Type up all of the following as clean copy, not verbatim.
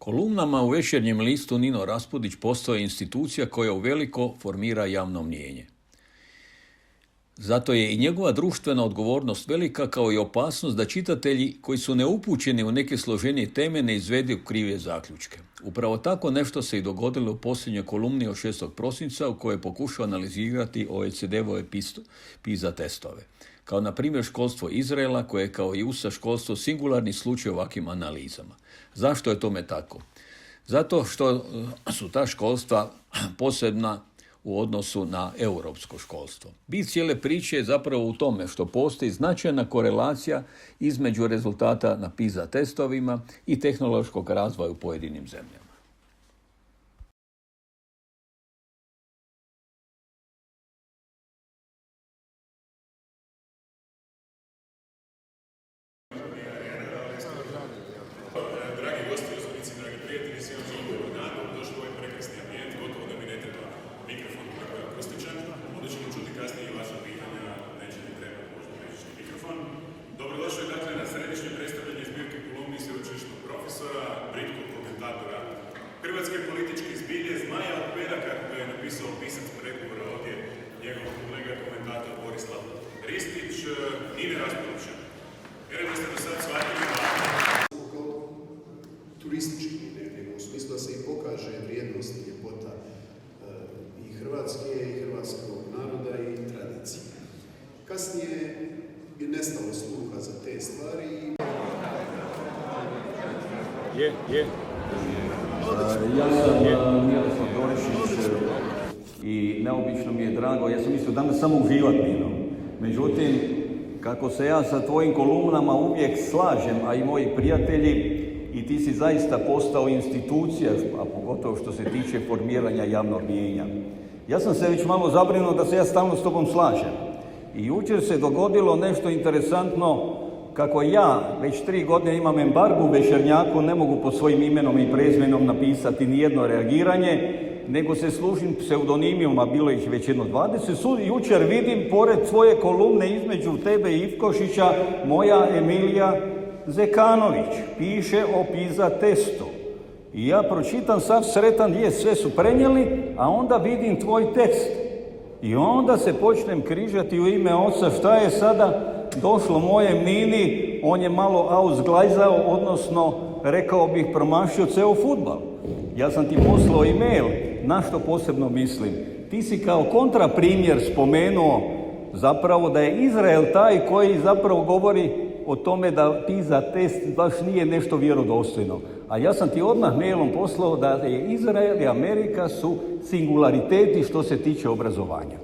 Kolumnama u Večernjem listu Nino Raspudić postoji institucija koja uveliko formira javno mnijenje. Zato je i njegova društvena odgovornost velika, kao i opasnost da čitatelji koji su neupućeni u neke složenije teme ne izvedu krive zaključke. Upravo tako nešto se i dogodilo u posljednjoj kolumni od 6. prosinca u kojoj je pokušao analizirati OECD-ove PISA testove. Kao na primjer školstvo Izraela, koje je kao i USA školstvo singularni slučaj ovakvim analizama. Zašto je tome tako? Zato što su ta školstva posebna u odnosu na europsko školstvo. Bit cijele priče je zapravo u tome što postoji značajna korelacija između rezultata na PISA testovima i tehnološkog razvoja u pojedinim zemljama. Dragi gosti, uzvanici, dragi prijatelji, svi vam želim dobar dan, dobrodošli u ovaj prekrasni ambijent, gotovo da mi ne treba mikrofon kako je akustičan, onda ćemo čuti kasnije i vaša pitanja, neće mi treba možda bežični mikrofon. Dobrodošli dakle na središnje predstavljanje zbirke kolumni sveučilišnog profesora, britkog komentatora hrvatske političke zbilje, Zmaja od Peraka, koja je napisao pisac pregovora ovdje, njegov kolega komentator Borislav Ristić, Nine Raspudića. Vjerujem da ste do sad shvatili turistički negdje, u smislu da se i pokaže vrijednost i ljepota i Hrvatske, i hrvatskog naroda i tradicije. Kasnije je nestalo sluha za te stvari i... Ja sam Miroslav Dorišić i neobično mi je drago, ja sam mislio danas samo uživat Nino. Međutim, kako se ja sa tvojim kolumnama uvijek slažem, a i moji prijatelji, i ti si zaista postao institucija, a pogotovo što se tiče formiranja javnog mnijenja. Ja sam se već malo zabrinuo da se ja stalno s tobom slažem. I jučer se dogodilo nešto interesantno, kako ja već 3 godine imam embargo u Večernjaku, ne mogu pod svojim imenom i prezimenom napisati nijedno reagiranje, nego se služim pseudonimima, bilo ih već jedno 20. Jučer vidim, pored svoje kolumne između tebe i Ivkošića, moja Emilija Zekanović piše o PISA testu. I ja pročitam sav sretan, sve su prenijeli, a onda vidim tvoj tekst. I onda se počnem križati u ime oca, šta je sada došlo mojem Nini, on je malo ausglajzao, odnosno rekao bih promašio ceo fudbal. Ja sam ti poslao e-mail, na što posebno mislim. Ti si kao kontraprimjer spomenuo zapravo da je Izrael taj koji zapravo govori o tome da PISA test baš nije nešto vjerodostojno. A ja sam ti odmah mailom poslao da je Izrael i Amerika su singulariteti što se tiče obrazovanja.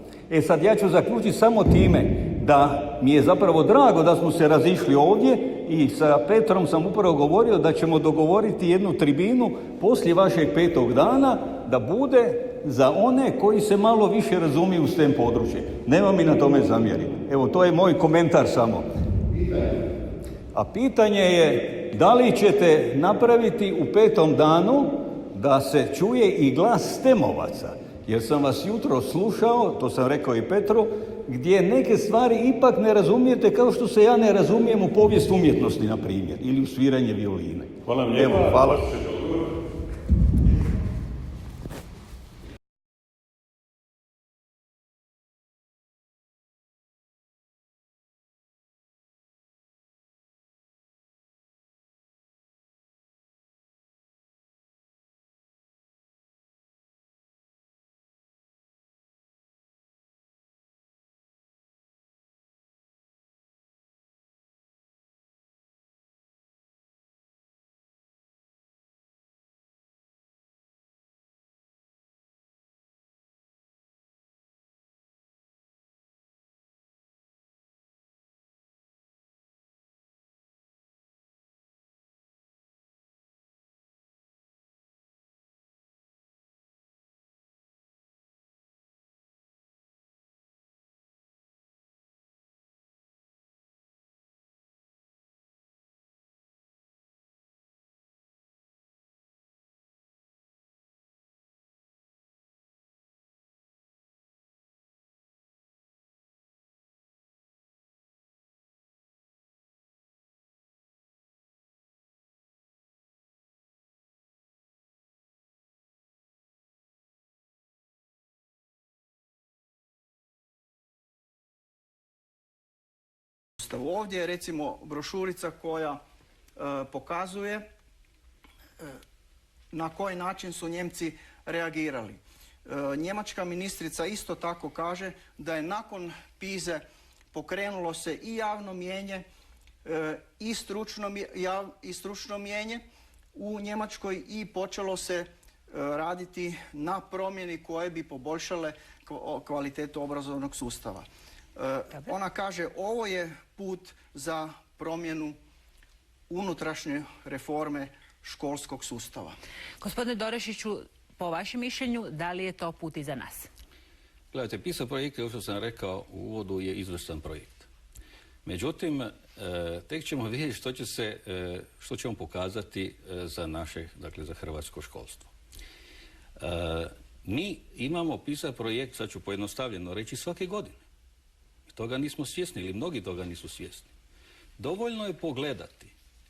Sad ja ću zaključiti samo time da mi je zapravo drago da smo se razišli ovdje i sa Petrom sam upravo govorio da ćemo dogovoriti jednu tribinu poslije vašeg 5. dana da bude za one koji se malo više razumiju s tem područje. Nema mi na tome zamjeriti. Evo, to je moj komentar samo. A pitanje je da li ćete napraviti u 5. danu da se čuje i glas stemovaca. Jer sam vas jutro slušao, to sam rekao i Petru, gdje neke stvari ipak ne razumijete kao što se ja ne razumijem u povijest umjetnosti, na primjer, ili u sviranje violine. Hvala vam lijepa. Evo, hvala. sustavu. Ovdje je recimo brošurica koja pokazuje na koji način su Njemci reagirali. Njemačka ministrica isto tako kaže da je nakon PISA pokrenulo se i javno mijenje i stručno mijenje u Njemačkoj i počelo se raditi na promjeni koje bi poboljšale kvalitetu obrazovnog sustava. Ona kaže ovo je put za promjenu unutrašnje reforme školskog sustava. Gospodine Dorešiću, po vašem mišljenju, da li je to put i za nas? Gledajte, PISA projekt, kao što sam rekao u uvodu, je izvrstan projekt. Međutim, tek ćemo vidjeti što će on pokazati za naše, dakle za hrvatsko školstvo. Mi imamo PISA projekt, sad ću pojednostavljeno reći, svake godine. I toga nismo svjesni, ili mnogi toga nisu svjesni. Dovoljno je pogledati,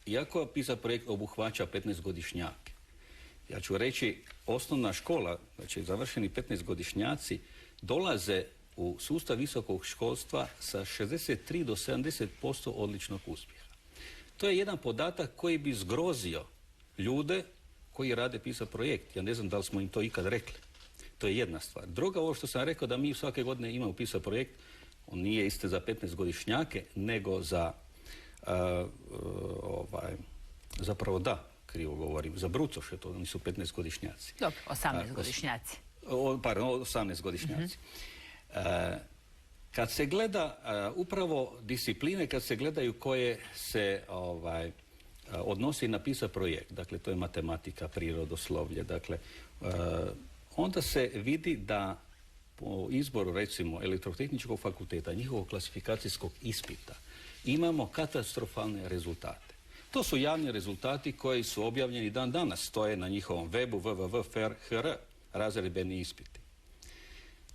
iako PISA projekt obuhvaća 15-godišnjake. Ja ću reći, osnovna škola, znači završeni 15-godišnjaci, dolaze u sustav visokog školstva sa 63 do 70% odličnog uspjeha. To je jedan podatak koji bi zgrozio ljude koji rade PISA projekt. Ja ne znam da li smo im to ikad rekli. To je jedna stvar. Druga, ovo što sam rekao da mi svake godine imamo PISA projekt, on nije isto za 15-godišnjake, nego za zapravo da, krivo govorim, za brucoše, to oni su 15-godišnjaci. Dobro, 18-godišnjaci. Pardon, 18-godišnjaci. Kad se gleda upravo discipline, kad se gledaju koje se odnosi na PISA projekt, dakle to je matematika, prirodoslovlje, dakle onda se vidi da po izboru recimo elektrotehničkog fakulteta, njihovog klasifikacijskog ispita, imamo katastrofalne rezultate. To su javni rezultati koji su objavljeni dan danas, stoje na njihovom webu www.fer.hr, razredbeni ispiti.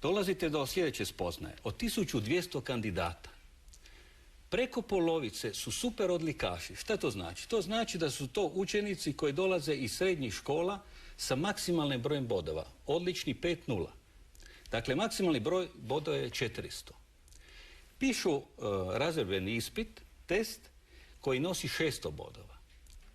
Dolazite do sljedeće spoznaje. Od 1200 kandidata, preko polovice su super odlikaši. Šta to znači? To znači da su to učenici koji dolaze iz srednjih škola sa maksimalnim brojem bodova. Odlični 5.0. Dakle, maksimalni broj bodova je 400. Pišu razredbeni ispit, test, koji nosi 600 bodova.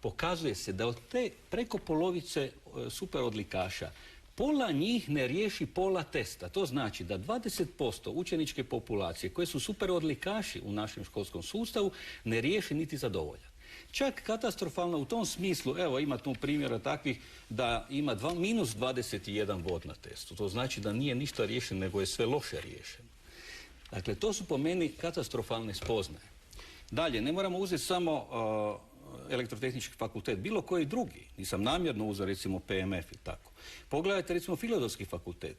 Pokazuje se da od te preko polovice super odlikaša pola njih ne riješi pola testa. To znači da 20% učeničke populacije koje su super odlikaši u našem školskom sustavu ne riješi niti zadovoljan. Čak katastrofalno u tom smislu, evo ima tu primjera takvih da ima minus 21 bod na testu. To znači da nije ništa riješeno, nego je sve loše riješeno. Dakle, to su po meni katastrofalne spoznaje. Dalje, ne moramo uzeti samo elektrotehnički fakultet, bilo koji drugi. Nisam namjerno uzeo recimo PMF i tako. Pogledajte recimo Filozofski fakultet.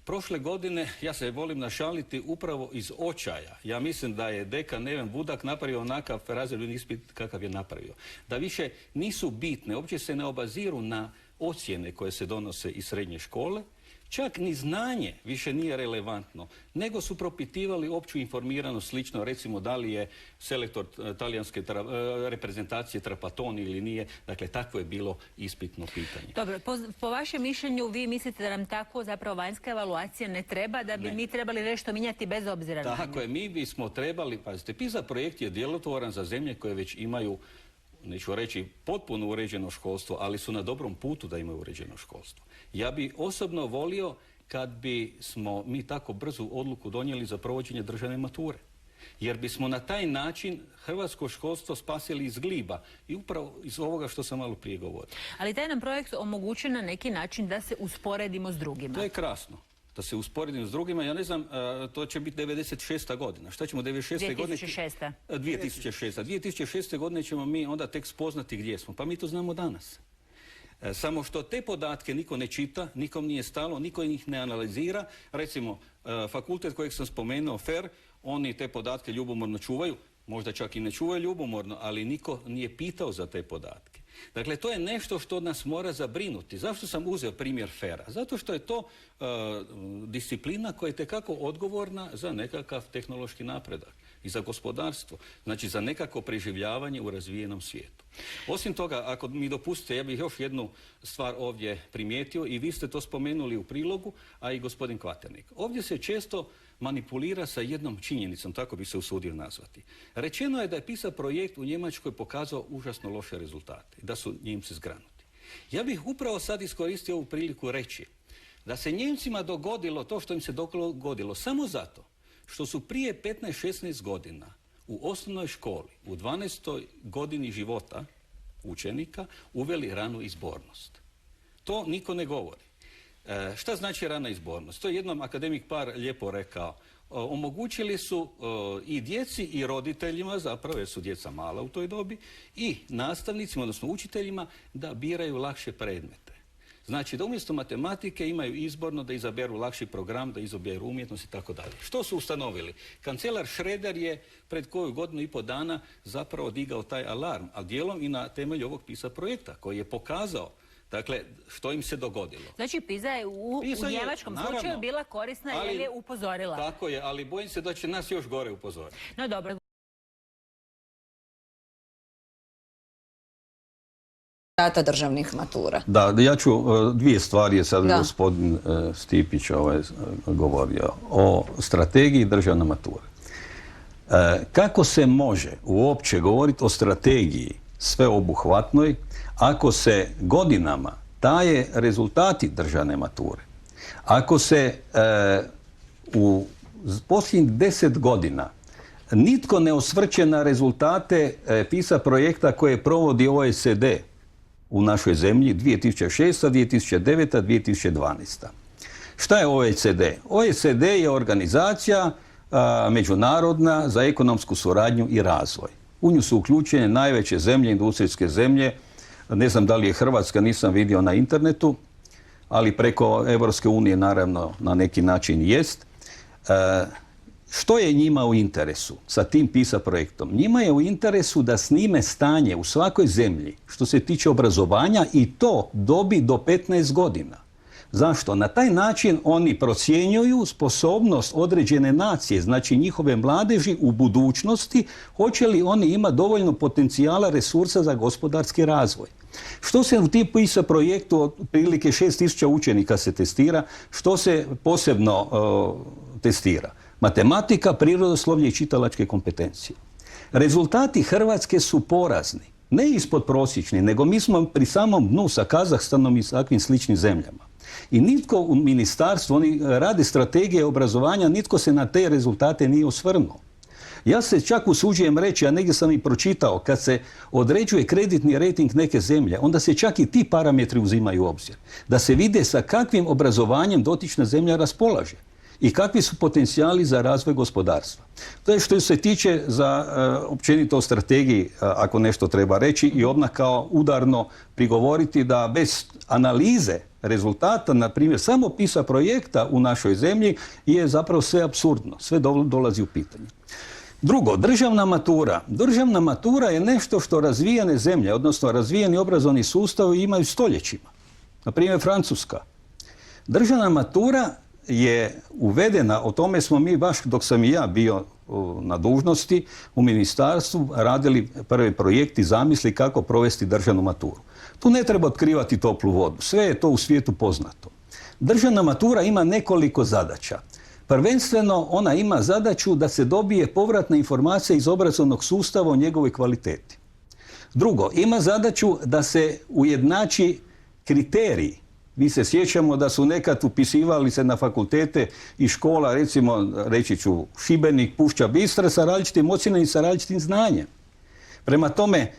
Prošle godine, ja se volim našaliti upravo iz očaja. Ja mislim da je dekan Neven Budak napravio onakav razredbeni ispit kakav je napravio. Da više nisu bitne, uopće se ne obaziru na ocjene koje se donose iz srednje škole, čak ni znanje više nije relevantno, nego su propitivali opću informiranost, slično recimo da li je selektor talijanske reprezentacije Trapattoni ili nije. Dakle, takvo je bilo ispitno pitanje. Dobro, po vašem mišljenju vi mislite da nam tako zapravo vanjska evaluacija ne treba, da bi mi trebali nešto mijenjati bez obzira na nju? Tako je, mi bismo trebali, pazite, PISA projekt je djelotvoran za zemlje koje već imaju, neću reći potpuno uređeno školstvo, ali su na dobrom putu da imaju uređeno školstvo. Ja bi osobno volio kad bi smo mi tako brzu odluku donijeli za provođenje državne mature. Jer bismo na taj način hrvatsko školstvo spasili iz gliba i upravo iz ovoga što sam malo prije govorio. Ali taj nam projekt omogućuje na neki način da se usporedimo s drugima. To je krasno. Da se usporedimo s drugima, ja ne znam, to će biti 96. godina. Šta ćemo 96. godine? 2006. 2006. godine ćemo mi onda tek spoznati gdje smo. Pa mi to znamo danas. Samo što te podatke niko ne čita, nikom nije stalo, niko ih ne analizira. Recimo, fakultet kojeg sam spomenuo, FER, oni te podatke ljubomorno čuvaju, možda čak i ne čuvaju ljubomorno, ali niko nije pitao za te podatke. Dakle, to je nešto što nas mora zabrinuti. Zašto sam uzeo primjer FER-a? Zato što je to disciplina koja je itekako odgovorna za nekakav tehnološki napredak i za gospodarstvo. Znači, za nekako preživljavanje u razvijenom svijetu. Osim toga, ako mi dopustite, ja bih još jednu stvar ovdje primijetio i vi ste to spomenuli u prilogu, a i gospodin Kvaternik. Ovdje se često manipulira sa jednom činjenicom, tako bi se usudio nazvati. Rečeno je da je PISA projekt u Njemačkoj pokazao užasno loše rezultate, da su Njemci zgranuti. Ja bih upravo sad iskoristio ovu priliku reći da se Njemcima dogodilo to što im se dogodilo samo zato što su prije 15-16 godina u osnovnoj školi, u 12. godini života učenika, uveli ranu izbornost. To niko ne govori. Šta znači rana izbornost? To je jednom akademik Par lijepo rekao. Omogućili su i djeci i roditeljima, zapravo jer su djeca mala u toj dobi, i nastavnicima, odnosno učiteljima, da biraju lakše predmete. Znači da umjesto matematike imaju izborno da izaberu lakši program, da izaberu umjetnost i tako dalje. Što su ustanovili? Kancelar Schroeder je pred koju godinu i pol dana zapravo digao taj alarm, a dijelom i na temelju ovog PISA projekta koji je pokazao, dakle, što im se dogodilo. Znači, PISA je u njemačkom slučaju bila korisna jer je upozorila. Tako je, ali bojim se da će nas još gore upozoriti. No dobro. Državnih matura. Da, ja ću dvije stvari je sad gospodin Stipić govorio o strategiji državne mature. Kako se može uopće govoriti o strategiji sveobuhvatnoj ako se godinama taje rezultati državne mature? Ako se u posljednjih 10 godina nitko ne osvrće na rezultate PISA projekta koje provodi OECD u našoj zemlji 2006. 2009. 2012. Šta je OECD? OECD je organizacija međunarodna za ekonomsku suradnju i razvoj. U nju su uključene najveće zemlje, industrijske zemlje. Ne znam da li je Hrvatska, nisam vidio na internetu, ali preko Europske unije naravno na neki način jest. Što je njima u interesu sa tim PISA projektom? Njima je u interesu da snime stanje u svakoj zemlji što se tiče obrazovanja i to dobi do 15 godina. Zašto? Na taj način oni procjenjuju sposobnost određene nacije, znači njihove mladeži u budućnosti, hoće li oni imati dovoljno potencijala, resursa za gospodarski razvoj. Što se u tim PISA projektu, otprilike 6000 učenika se testira, što se posebno testira? Matematika, prirodoslovlje i čitalačke kompetencije. Rezultati Hrvatske su porazni. Ne ispodprosječni, nego mi smo pri samom dnu sa Kazahstanom i s takvim sličnim zemljama. I nitko u ministarstvu, oni rade strategije obrazovanja, nitko se na te rezultate nije osvrnuo. Ja se čak usuđujem reći, a negdje sam i pročitao, kad se određuje kreditni rejting neke zemlje, onda se čak i ti parametri uzimaju u obzir. Da se vide sa kakvim obrazovanjem dotična zemlja raspolaže i kakvi su potencijali za razvoj gospodarstva. To je što se tiče za općenito o strategiji, ako nešto treba reći, i odmah kao udarno prigovoriti da bez analize rezultata, na primjer, samo PISA projekta u našoj zemlji je zapravo sve apsurdno, sve dolazi u pitanje. Drugo, državna matura. Državna matura je nešto što razvijene zemlje, odnosno razvijeni obrazovni sustav imaju stoljećima. Na primjer, Francuska. Državna matura je uvedena, o tome smo mi baš dok sam i ja bio na dužnosti u ministarstvu radili prvi projekti, zamisli kako provesti državnu maturu. Tu ne treba otkrivati toplu vodu, sve je to u svijetu poznato. Državna matura ima nekoliko zadaća. Prvenstveno ona ima zadaću da se dobije povratna informacija iz obrazovnog sustava o njegovoj kvaliteti. Drugo, ima zadaću da se ujednači kriteriji. Mi se sjećamo da su nekad upisivali se na fakultete i škola, recimo, reći ću, Šibenik, Pušća Bistra, sa različitim ocjenama i sa različitim znanjem. Prema tome,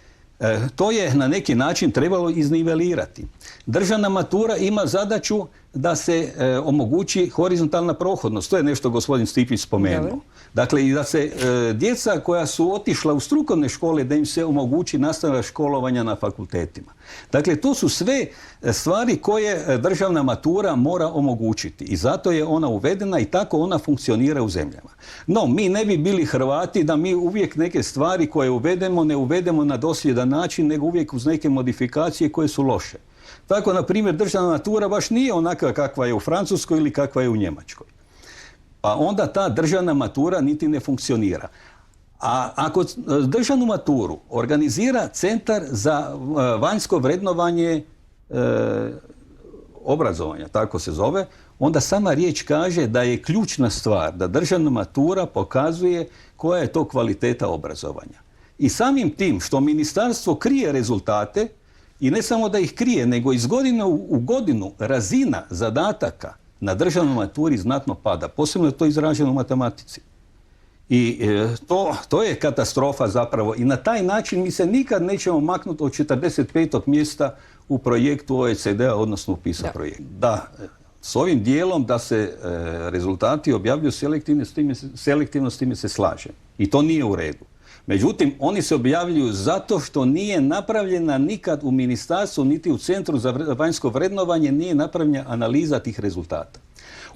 to je na neki način trebalo iznivelirati. Državna matura ima zadaću da se omogući horizontalna prohodnost. To je nešto gospodin Stipić spomenuo. Dakle, i da se djeca koja su otišla u strukovne škole, da im se omogući nastavak školovanja na fakultetima. Dakle, to su sve stvari koje državna matura mora omogućiti. I zato je ona uvedena i tako ona funkcionira u zemljama. No, mi ne bi bili Hrvati da mi uvijek neke stvari koje uvedemo, ne uvedemo na dosljedan način, nego uvijek uz neke modifikacije koje su loše. Tako, na primjer, državna matura baš nije onakva kakva je u Francuskoj ili kakva je u Njemačkoj. Pa onda ta državna matura niti ne funkcionira. A ako državnu maturu organizira Centar za vanjsko vrednovanje obrazovanja, tako se zove, onda sama riječ kaže da je ključna stvar da državna matura pokazuje koja je to kvaliteta obrazovanja. I samim tim što ministarstvo krije rezultate, i ne samo da ih krije, nego iz godine u godinu razina zadataka na državnoj maturi znatno pada. Posebno je to izraženo u matematici. I to je katastrofa zapravo. I na taj način mi se nikad nećemo maknuti od 45. mjesta u projektu OECD-a, odnosno u PISA projektu. Da, s ovim dijelom da se rezultati objavljuju selektivno, s time se slažem. I to nije u redu. Međutim, oni se objavljuju zato što nije napravljena nikad u ministarstvu, niti u Centru za vanjsko vrednovanje nije napravljena analiza tih rezultata.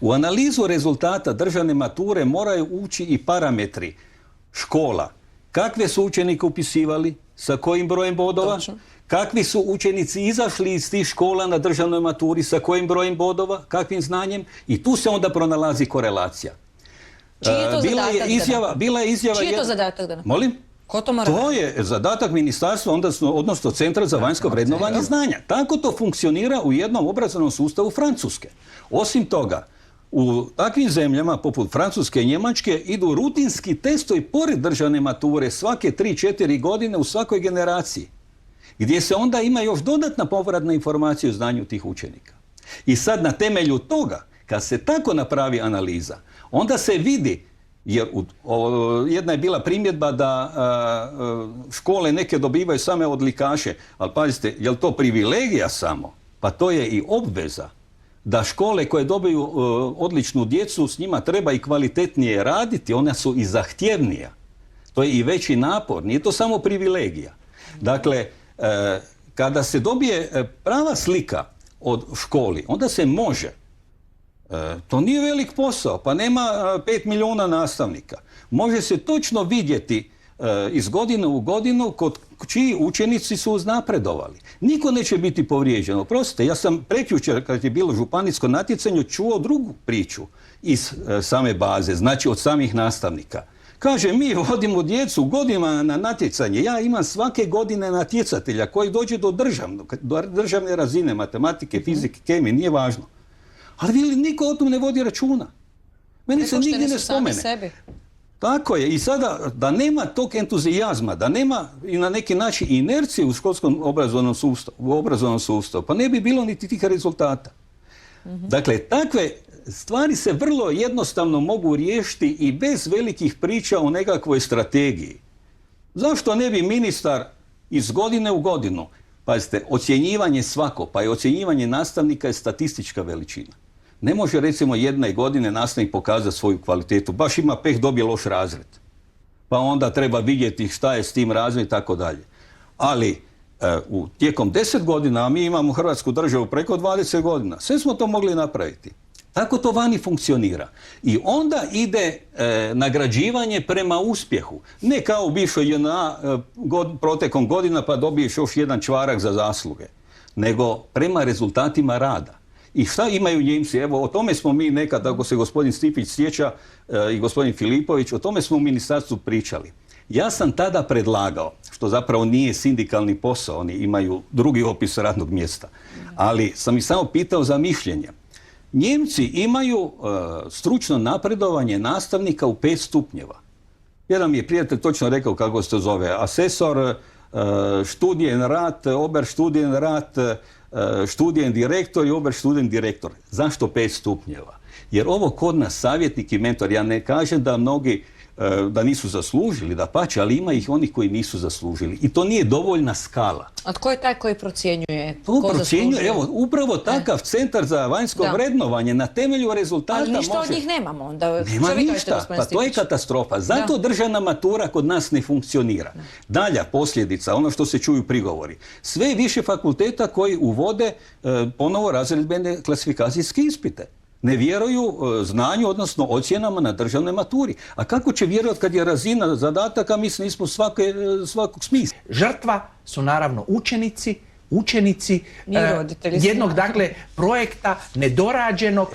U analizu rezultata državne mature moraju ući i parametri škola. Kakve su učenike upisivali, sa kojim brojem bodova, kakvi su učenici izašli iz tih škola na državnoj maturi, sa kojim brojem bodova, kakvim znanjem, i tu se onda pronalazi korelacija. Čiji je to zadatak? Bila je izjava... Čiji je to zadatak da? Molim? Ko to mora? To je zadatak ministarstva, odnosno Centra za vanjsko vrednovanje znanja. Tako to funkcionira u jednom obrazovnom sustavu Francuske. Osim toga, u takvim zemljama poput Francuske i Njemačke idu rutinski testovi pored državne mature svake 3-4 godine u svakoj generaciji, gdje se onda ima još dodatna povratna informacija o znanju tih učenika. I sad na temelju toga, kad se tako napravi analiza, onda se vidi, jer jedna je bila primjedba da škole neke dobivaju same odlikaše, ali pazite, je li to privilegija samo? Pa to je i obveza da škole koje dobiju odličnu djecu, s njima treba i kvalitetnije raditi, ona su i zahtjevnija. To je i veći napor, nije to samo privilegija. Dakle, kada se dobije prava slika od školi, onda se može. To nije velik posao, pa nema 5 milijuna nastavnika. Može se točno vidjeti iz godine u godinu kod čiji učenici su uznapredovali. Niko neće biti povrijeđen. Oprostite, ja sam prekjučer, kad je bilo županijsko natjecanje, čuo drugu priču iz same baze, znači od samih nastavnika. Kaže, mi vodimo djecu godinama na natjecanje. Ja imam svake godine natjecatelja koji dođe do državne razine matematike, fizike, kemije, nije važno. Ali niko o tom ne vodi računa. Meni se nigdje ne spomene. Tako je. I sada, da nema tog entuzijazma, da nema i na neki način inercije u školskom obrazovnom sustavu, pa ne bi bilo niti tih rezultata. Dakle, takve stvari se vrlo jednostavno mogu riješiti i bez velikih priča o nekakvoj strategiji. Zašto ne bi ministar iz godine u godinu, pazite, ocjenjivanje svako, pa i ocjenjivanje nastavnika je statistička veličina. Ne može recimo jedne godine nastavnik pokazati svoju kvalitetu. Baš ima peh, dobije loš razred. Pa onda treba vidjeti šta je s tim razredom i tako dalje. Ali tijekom 10 godina, a mi imamo Hrvatsku državu preko 20 godina, sve smo to mogli napraviti. Tako to vani funkcionira. I onda ide nagrađivanje prema uspjehu. Ne kao u bivšoj JNA protekom godina pa dobiješ još jedan čvarak za zasluge. Nego prema rezultatima rada. I šta imaju Njemci? Evo, o tome smo mi nekad, ako se gospodin Stipić sjeća i gospodin Filipović, o tome smo u ministarstvu pričali. Ja sam tada predlagao, što zapravo nije sindikalni posao, oni imaju drugi opis radnog mjesta, ali sam ih samo pitao za mišljenje. Njemci imaju stručno napredovanje nastavnika u 5 stupnjeva. Jedan mi je prijatelj točno rekao kako se to zove. Asesor, Studienrat, Oberstudienrat, Studiendirektor i Oberstudiendirektor. Zašto 5 stupnjeva? Jer ovo kod nas savjetnik i mentor, ja ne kažem da mnogi da nisu zaslužili, dapače, ali ima ih onih koji nisu zaslužili. I to nije dovoljna skala. A tko je taj koji procjenjuje? To procjenjuje, evo, upravo takav Centar za vanjsko vrednovanje na temelju rezultata može... Ali ništa od njih nemamo. Onda nema ništa, pa to je katastrofa. Zato državna matura kod nas ne funkcionira. Dalja posljedica, ono što se čuju prigovori. Sve više fakulteta koji uvode ponovo razredbene klasifikacijske ispite. Ne vjeruju znanju, odnosno ocjenama na državnoj maturi. A kako će vjerovati kad je razina zadataka, mi nismo svakog smisla? Žrtva su naravno učenici jednog, dakle, projekta nedorađenog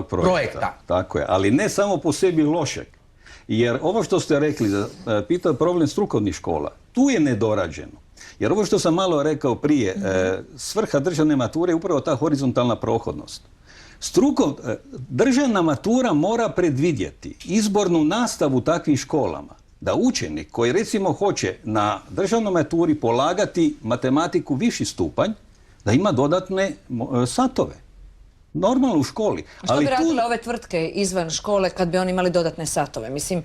projekta. Tako je, ali ne samo po sebi lošeg. Jer ovo što ste rekli, pitao problem strukovnih škola, tu je nedorađeno. Jer ovo što sam malo rekao prije, svrha državne mature je upravo ta horizontalna prohodnost. Državna matura mora predvidjeti izbornu nastavu u takvim školama. Da učenik koji recimo hoće na državnoj maturi polagati matematiku viši stupanj, da ima dodatne satove. Normalno u školi. A što bi radile ove tvrtke izvan škole kad bi oni imali dodatne satove? Mislim,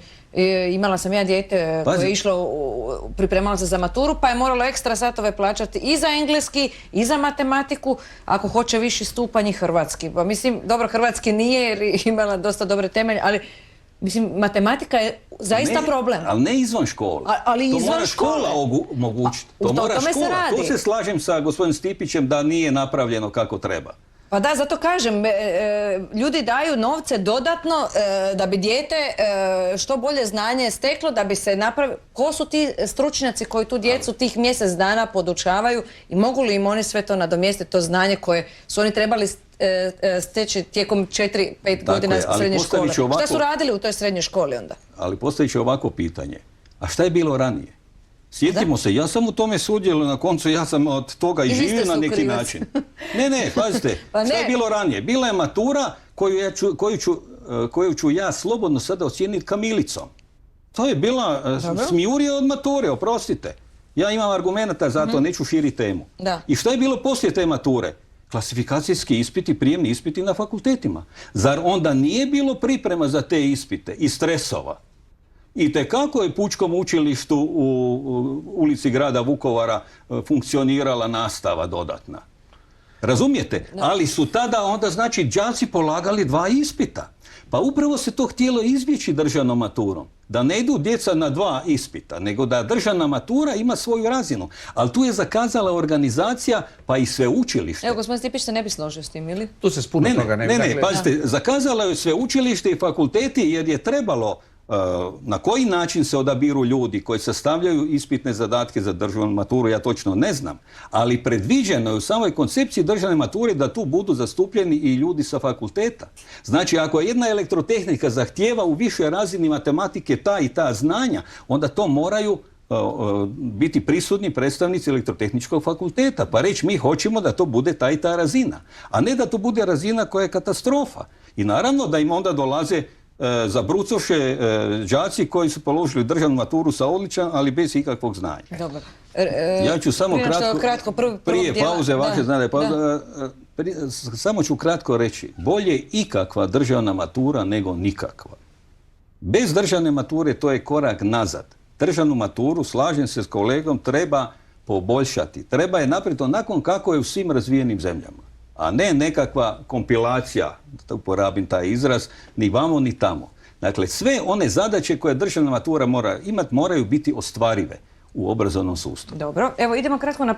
imala sam ja dijete koje je išlo, pripremalo se za maturu, pa je moralo ekstra satove plaćati i za engleski, i za matematiku, ako hoće viši stupanj i hrvatski. Pa mislim, dobro, hrvatski nije jer je imala dosta dobre temelje, ali mislim, matematika je zaista problem. Ali ne izvan škole. Ali izvan to mora škola omogućiti. To mora škola. Tu se slažem sa gospodinom Stipićem da nije napravljeno kako treba. Pa da, zato kažem, ljudi daju novce dodatno da bi dijete što bolje znanje steklo, da bi se napravilo. Ko su ti stručnjaci koji tu djecu tih mjesec dana podučavaju i mogu li im oni sve to nadomjestiti, to znanje koje su oni trebali steći tijekom 4-5 godina srednje škole? Šta su radili u toj srednjoj školi onda? Ali postavit ću ovako pitanje. A šta je bilo ranije? Sjetimo se, ja sam u tome sudjelovao, na koncu ja sam od toga i živio na neki način. Ne, pazite, šta je bilo ranije? Bila je matura koju ću ja slobodno sada ocijeniti kamilicom. To je bila smijurija od mature, oprostite. Ja imam argumenta za to, neću širiti temu. I šta je bilo poslije te mature? Klasifikacijski ispiti, prijemni ispiti na fakultetima. Zar onda nije bilo priprema za te ispite i stresova? I tekako je Pučkom učilištu u ulici grada Vukovara funkcionirala nastava dodatna. Razumijete? Ali su tada onda, znači, đaci polagali 2 ispita. Pa upravo se to htjelo izbjeći državnom maturom. Da ne idu djeca na 2 ispita, nego da državna matura ima svoju razinu. Ali tu je zakazala organizacija, pa i sveučilište. Evo, gospodin Stipić se ne bi složio s tim, ili? Tu se s puno toga ne bi. Ne, pazite, zakazala je sveučilište i fakulteti jer je trebalo na koji način se odabiru ljudi koji sastavljaju ispitne zadatke za državnu maturu, ja točno ne znam, ali predviđeno je u samoj koncepciji državne mature da tu budu zastupljeni i ljudi sa fakulteta. Znači, ako jedna elektrotehnika zahtijeva u višoj razini matematike ta i ta znanja, onda to moraju biti prisutni predstavnici elektrotehničkog fakulteta, pa reći mi hoćemo da to bude ta i ta razina, a ne da to bude razina koja je katastrofa. I naravno da im onda dolaze zabrucoše đaci koji su položili državnu maturu sa odličan, ali bez ikakvog znanja. Dobro. Ja ću samo kratko, prije pauze, vaše znanje, samo ću kratko reći, bolje ikakva državna matura nego nikakva. Bez državne mature to je korak nazad. Državnu maturu, slažem se s kolegom, treba poboljšati. Treba je napraviti onako kako je u svim razvijenim zemljama. A ne nekakva kompilacija, da uporabim taj izraz, ni vamo ni tamo. Dakle, sve one zadaće koje državna matura mora imati, moraju biti ostvarive u obrazovnom sustavu. Dobro, evo idemo kratko na